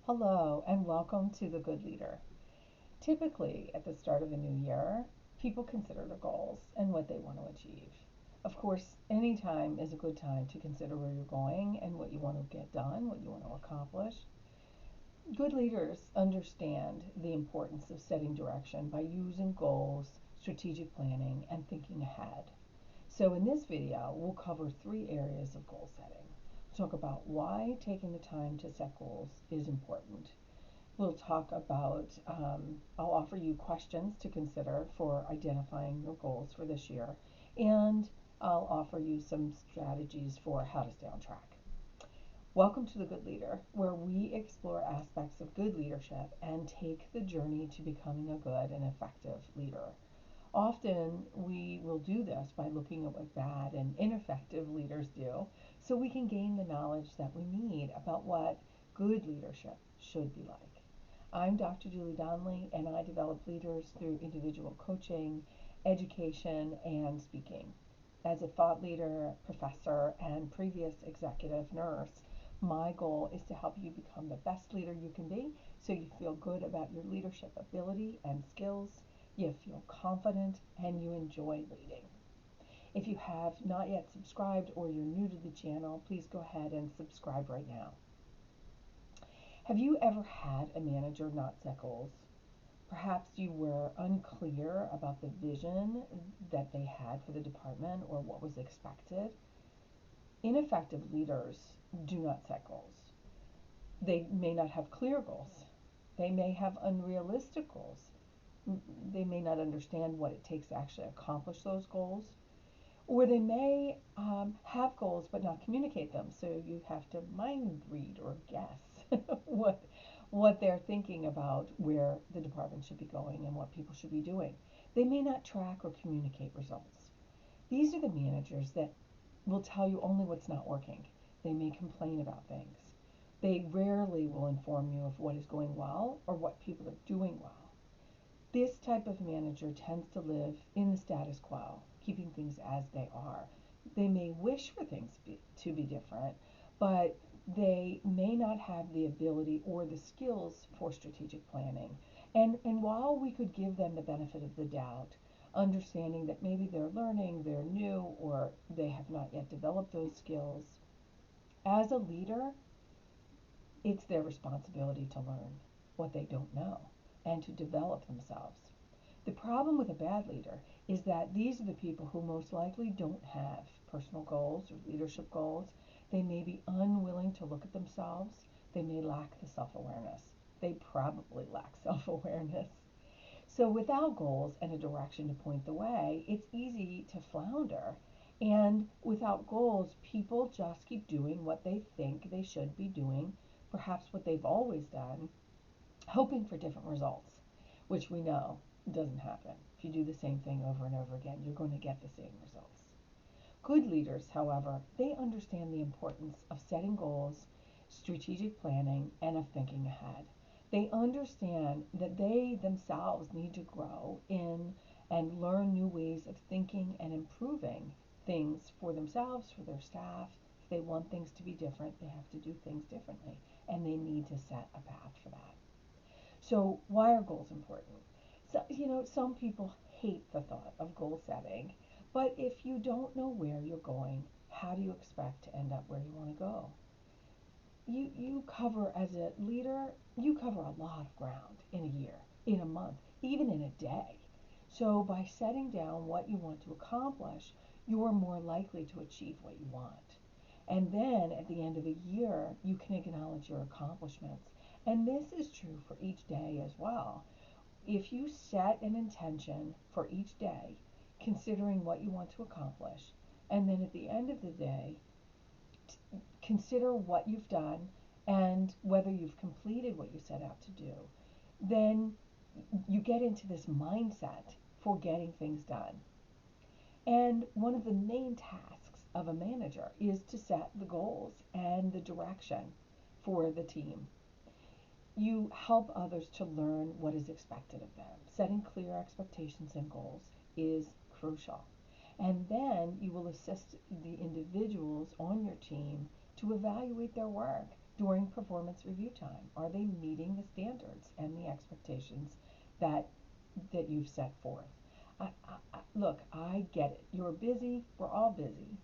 Hello, and welcome to The Good Leader. Typically, at the start of a new year, people consider their goals and what they want to achieve. Of course, any time is a good time to consider where you're going and what you want to get done, what you want to accomplish. Good leaders understand the importance of setting direction by using goals, strategic planning, and thinking ahead. So, in this video, we'll cover three areas of goal setting. We'll talk about why taking the time to set goals is important. We'll talk about, I'll offer you questions to consider for identifying your goals for this year, and I'll offer you some strategies for how to stay on track. Welcome to The Good Leader, where we explore aspects of good leadership and take the journey to becoming a good and effective leader. Often we will do this by looking at what bad and ineffective leaders do so we can gain the knowledge that we need about what good leadership should be like. I'm Dr. Julie Donnelly, and I develop leaders through individual coaching, education, and speaking. As a thought leader, professor, and previous executive nurse, my goal is to help you become the best leader you can be so you feel good about your leadership ability and skills, you feel confident, and you enjoy leading. If you have not yet subscribed or you're new to the channel, please go ahead and subscribe right now. Have you ever had a manager not set goals? Perhaps you were unclear about the vision that they had for the department or what was expected. Ineffective leaders do not set goals. They may not have clear goals. They may have unrealistic goals. They may not understand what it takes to actually accomplish those goals. Or they may have goals but not communicate them, so you have to mind read or guess what they're thinking about where the department should be going and what people should be doing. They may not track or communicate results. These are the managers that will tell you only what's not working. They may complain about things. They rarely will inform you of what is going well or what people are doing well. This type of manager tends to live in the status quo, keeping things as they are. They may wish for things to be different, but they may not have the ability or the skills for strategic planning. And while we could give them the benefit of the doubt, understanding that maybe they're learning, they're new, or they have not yet developed those skills, as a leader, it's their responsibility to learn what they don't know and to develop themselves. The problem with a bad leader is that these are the people who most likely don't have personal goals or leadership goals. They may be unwilling to look at themselves. They may lack the self-awareness. They probably lack self-awareness. So without goals and a direction to point the way, it's easy to flounder. And without goals, people just keep doing what they think they should be doing, perhaps what they've always done, hoping for different results, which we know doesn't happen. If you do the same thing over and over again, you're going to get the same results. Good leaders, however, they understand the importance of setting goals, strategic planning, and of thinking ahead. They understand that they themselves need to grow in and learn new ways of thinking and improving things for themselves, for their staff. If they want things to be different, they have to do things differently, and they need to set a path for that. So why are goals important? So, some people hate the thought of goal setting, but if you don't know where you're going, how do you expect to end up where you want to go? You cover, as a leader, you cover a lot of ground in a year, in a month, even in a day. So by setting down what you want to accomplish, you are more likely to achieve what you want. And then at the end of a year, you can acknowledge your accomplishments. And this is true for each day as well. If you set an intention for each day, considering what you want to accomplish, and then at the end of the day, consider what you've done and whether you've completed what you set out to do, then you get into this mindset for getting things done. And one of the main tasks of a manager is to set the goals and the direction for the team. You help others to learn what is expected of them. Setting clear expectations and goals is crucial. And then you will assist the individuals on your team to evaluate their work during performance review time? Are they meeting the standards and the expectations that you've set forth? Look, I get it. You're busy. We're all busy.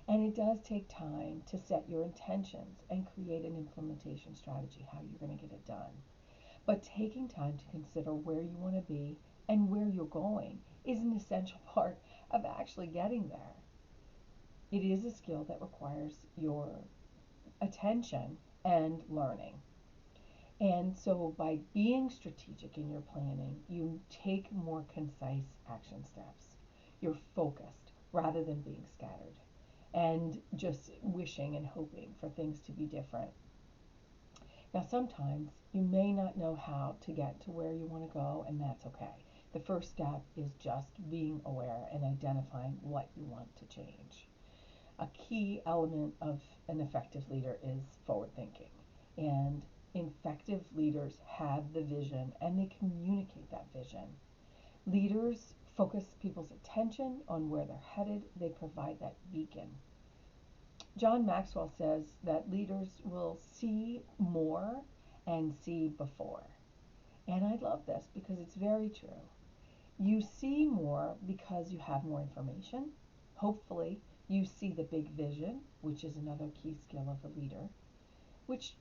And it does take time to set your intentions and create an implementation strategy, how you're going to get it done. But taking time to consider where you want to be and where you're going is an essential part of actually getting there. It is a skill that requires your attention and learning. And so by being strategic in your planning, you take more concise action steps. You're focused rather than being scattered and just wishing and hoping for things to be different. Now, sometimes you may not know how to get to where you want to go, and that's okay. The first step is just being aware and identifying what you want to change. A key element of an effective leader is forward thinking. And effective leaders have the vision and they communicate that vision. Leaders focus people's attention on where they're headed, they provide that beacon. John Maxwell says that leaders will see more and see before. And I love this because it's very true. You see more because you have more information. Hopefully, you see the big vision, which is another key skill of a leader, which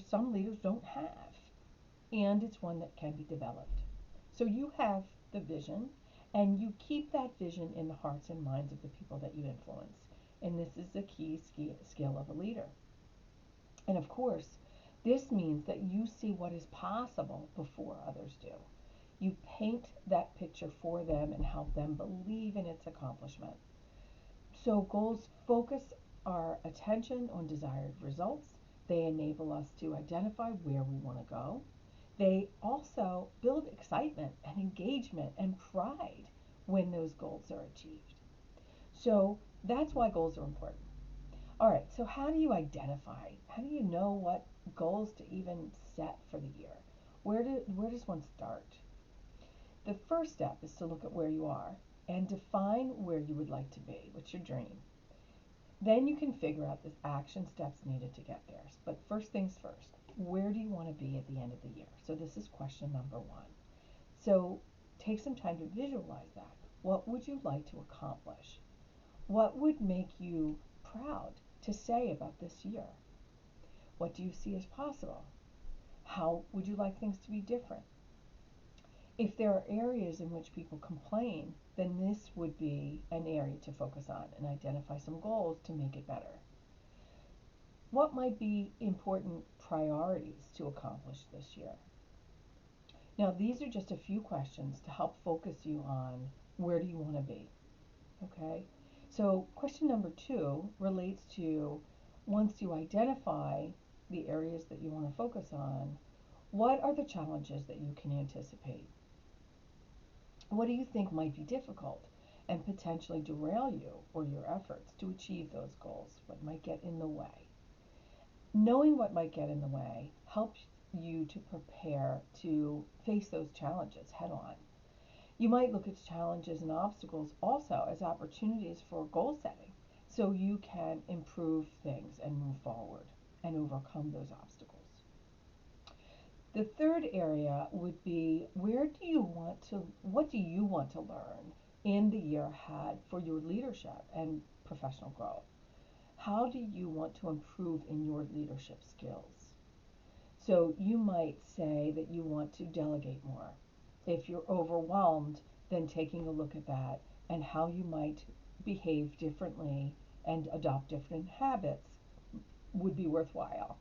some leaders don't have. And it's one that can be developed. So you have the vision, and you keep that vision in the hearts and minds of the people that you influence. And this is the key skill of a leader. And of course, this means that you see what is possible before others do. You paint that picture for them and help them believe in its accomplishment. So goals focus our attention on desired results. They enable us to identify where we want to go. They also build excitement and engagement and pride when those goals are achieved. So that's why goals are important. All right, so how do you identify? How do you know what goals to even set for the year? Where does one start? The first step is to look at where you are and define where you would like to be. What's your dream? Then you can figure out the action steps needed to get there. But first things first, where do you want to be at the end of the year? So this is question number one. So take some time to visualize that. What would you like to accomplish? What would make you proud to say about this year? What do you see as possible? How would you like things to be different? If there are areas in which people complain, then this would be an area to focus on and identify some goals to make it better. What might be important priorities to accomplish this year? Now, these are just a few questions to help focus you on where do you want to be. Okay? So, question number two relates to once you identify the areas that you want to focus on, what are the challenges that you can anticipate? What do you think might be difficult and potentially derail you or your efforts to achieve those goals? What might get in the way? Knowing what might get in the way helps you to prepare to face those challenges head on. You might look at challenges and obstacles also as opportunities for goal setting so you can improve things and move forward and overcome those obstacles. The third area would be what do you want to learn in the year ahead for your leadership and professional growth? How do you want to improve in your leadership skills? So you might say that you want to delegate more. If you're overwhelmed, then taking a look at that and how you might behave differently and adopt different habits would be worthwhile.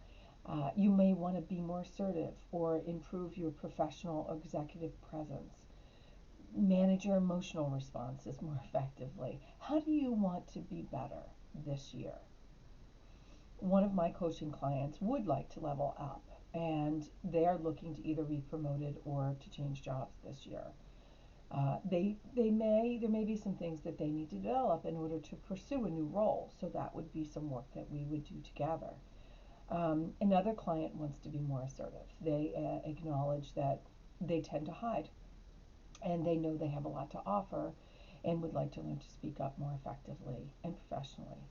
You may want to be more assertive or improve your professional executive presence, manage your emotional responses more effectively. How do you want to be better this year? One of my coaching clients would like to level up and they are looking to either be promoted or to change jobs this year. There may be some things that they need to develop in order to pursue a new role, so that would be some work that we would do together. Another client wants to be more assertive. They acknowledge that they tend to hide and they know they have a lot to offer and would like to learn to speak up more effectively and professionally.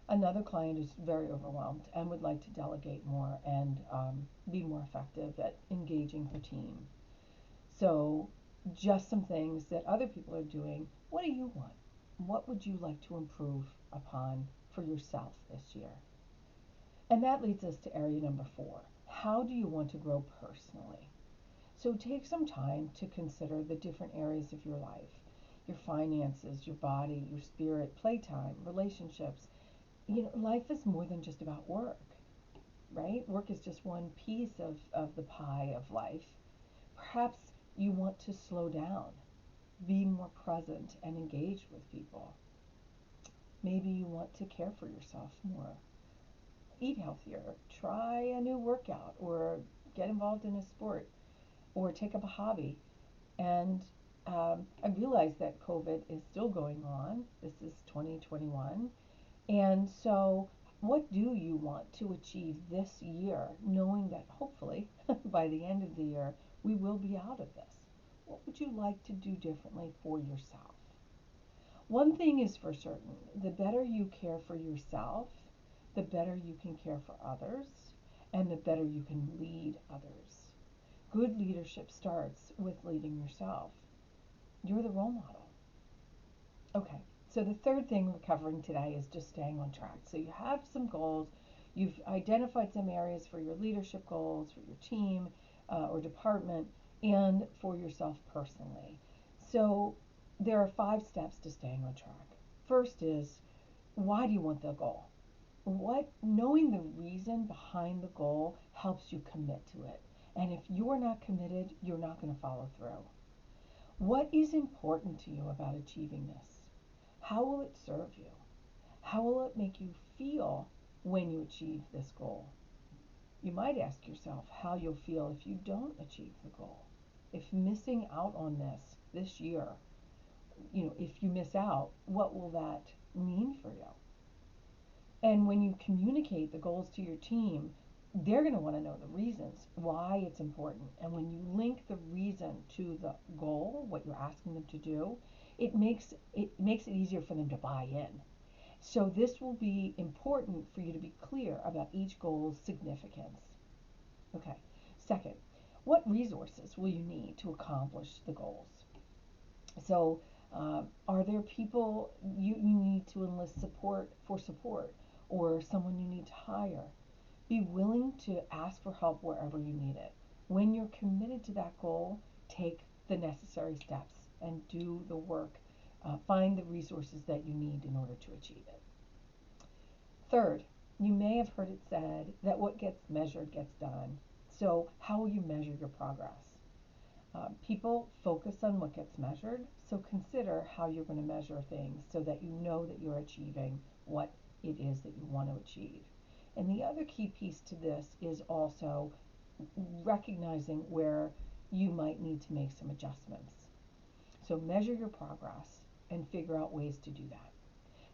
Another client is very overwhelmed and would like to delegate more and be more effective at engaging her team. So, just some things that other people are doing. What do you want? What would you like to improve upon for yourself this year? And that leads us to area number 4. How do you want to grow personally? So take some time to consider the different areas of your life, your finances, your body, your spirit, playtime, relationships. Life is more than just about work, right? Work is just one piece of the pie of life. Perhaps you want to slow down, be more present, and engage with people. Maybe you want to care for yourself more, eat healthier, try a new workout, or get involved in a sport, or take up a hobby. And I realize that COVID is still going on. This is 2021. And so, what do you want to achieve this year, knowing that hopefully by the end of the year we will be out of this? What would you like to do differently for yourself? One thing is for certain, the better you care for yourself, the better you can care for others, and the better you can lead others. Good leadership starts with leading yourself. You're the role model. Okay, so the third thing we're covering today is just staying on track. So you have some goals, you've identified some areas for your leadership goals, for your team or department, and for yourself personally. So there are 5 steps to staying on track. First is, why do you want the goal? Knowing the reason behind the goal helps you commit to it. And if you're not committed, you're not going to follow through. What is important to you about achieving this? How will it serve you? How will it make you feel when you achieve this goal? You might ask yourself how you'll feel if you don't achieve the goal. If missing out on this year, if you miss out, what will that mean for you? And when you communicate the goals to your team, they're going to want to know the reasons why it's important. And when you link the reason to the goal, what you're asking them to do, it makes it easier for them to buy in. So this will be important for you to be clear about each goal's significance. Okay. Second, what resources will you need to accomplish the goals? So, are there people you need to enlist support, or someone you need to hire? Be willing to ask for help wherever you need it. When you're committed to that goal, take the necessary steps and do the work. Find the resources that you need in order to achieve it. Third, you may have heard it said that what gets measured gets done. So, how will you measure your progress? People focus on what gets measured, so consider how you're going to measure things so that you know that you're achieving what it is that you want to achieve. And the other key piece to this is also recognizing where you might need to make some adjustments. So measure your progress and figure out ways to do that.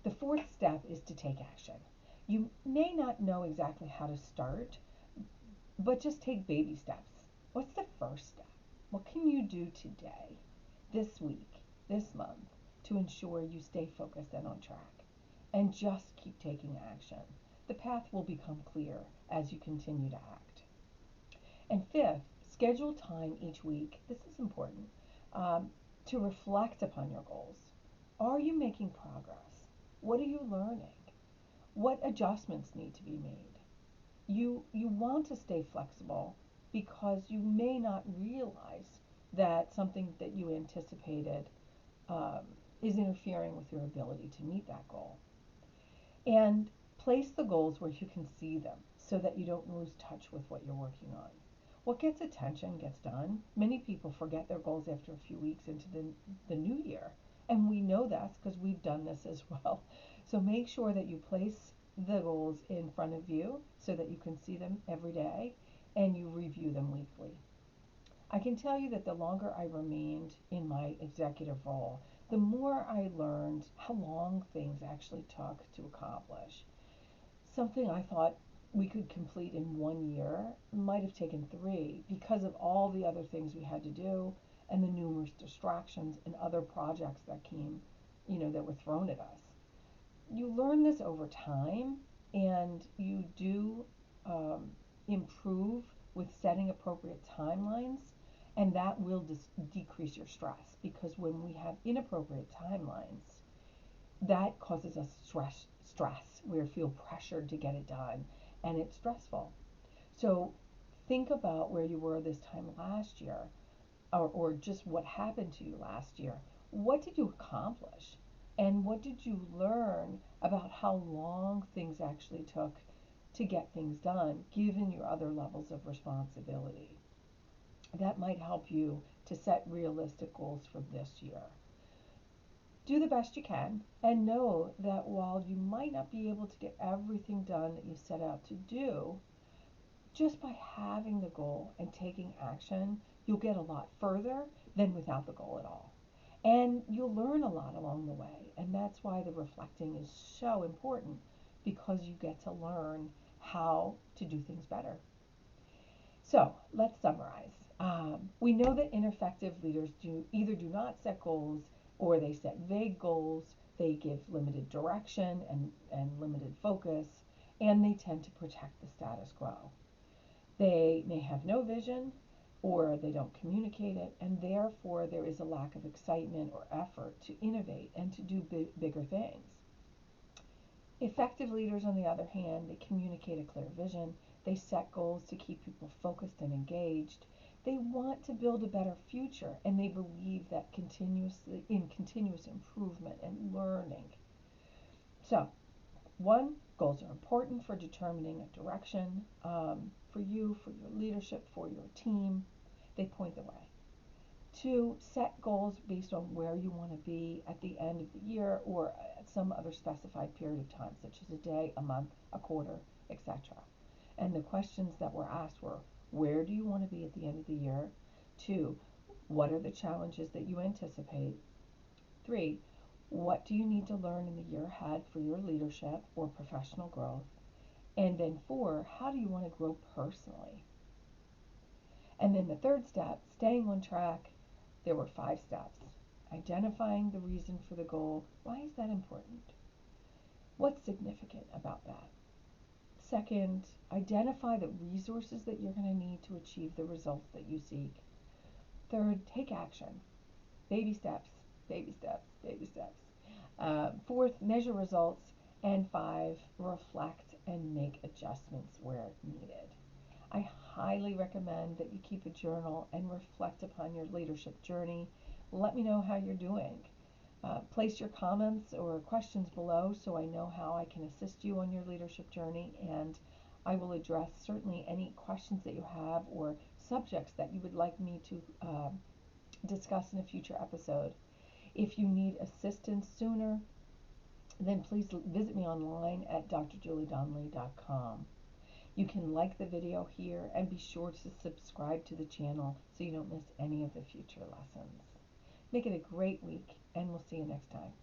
The fourth step is to take action. You may not know exactly how to start, but just take baby steps. What's the first step? What can you do today, this week, this month, to ensure you stay focused and on track? And just keep taking action. The path will become clear as you continue to act. And fifth, schedule time each week. This is important to reflect upon your goals. Are you making progress? What are you learning? What adjustments need to be made? You want to stay flexible because you may not realize that something that you anticipated um, is interfering with your ability to meet that goal. And place the goals where you can see them so that you don't lose touch with what you're working on. What gets attention gets done. Many people forget their goals after a few weeks into the new year. And we know that's because we've done this as well. So make sure that you place the goals in front of you so that you can see them every day and you review them weekly. I can tell you that the longer I remained in my executive role, the more I learned how long things actually took to accomplish. Something I thought we could complete in 1 year might have taken 3 because of all the other things we had to do and the numerous distractions and other projects that came, that were thrown at us. you learn this over time, and you do um, improve with setting appropriate timelines, and that will decrease your stress, because when we have inappropriate timelines, that causes us stress. We feel pressured to get it done, and it's stressful. So think about where you were this time last year, or just what happened to you last year. What did you accomplish? And what did you learn about how long things actually took to get things done, given your other levels of responsibility? That might help you to set realistic goals for this year. Do the best you can, and know that while you might not be able to get everything done that you set out to do, just by having the goal and taking action, you'll get a lot further than without the goal at all. And you'll learn a lot along the way. And that's why the reflecting is so important, because you get to learn how to do things better. So let's summarize. We know that ineffective leaders do not set goals, or they set vague goals, they give limited direction and limited focus, and they tend to protect the status quo. They may have no vision, or they don't communicate it, and therefore there is a lack of excitement or effort to innovate and to do bigger things. Effective leaders, on the other hand, they communicate a clear vision, they set goals to keep people focused and engaged, they want to build a better future, and they believe that continuous improvement and learning. So, one, goals are important for determining a direction for you, for your leadership, for your team. They point the way. Two, set goals based on where you want to be at the end of the year, or at some other specified period of time, such as a day, a month, a quarter, etc. And the questions that were asked were, where do you want to be at the end of the year? Two, what are the challenges that you anticipate? Three, what do you need to learn in the year ahead for your leadership or professional growth? And then four, how do you want to grow personally? And then the third step, staying on track, there were 5 steps. Identifying the reason for the goal. Why is that important? What's significant about that? Second, identify the resources that you're going to need to achieve the results that you seek. Third, take action. Baby steps, baby steps, baby steps. Fourth, measure results. And 5, reflect and make adjustments where needed. I highly recommend that you keep a journal and reflect upon your leadership journey. Let me know how you're doing. Place your comments or questions below so I know how I can assist you on your leadership journey, and I will address certainly any questions that you have or subjects that you would like me to discuss in a future episode. If you need assistance sooner, then please visit me online at drjuliedonnelly.com. You can like the video here and be sure to subscribe to the channel so you don't miss any of the future lessons. Make it a great week, and we'll see you next time.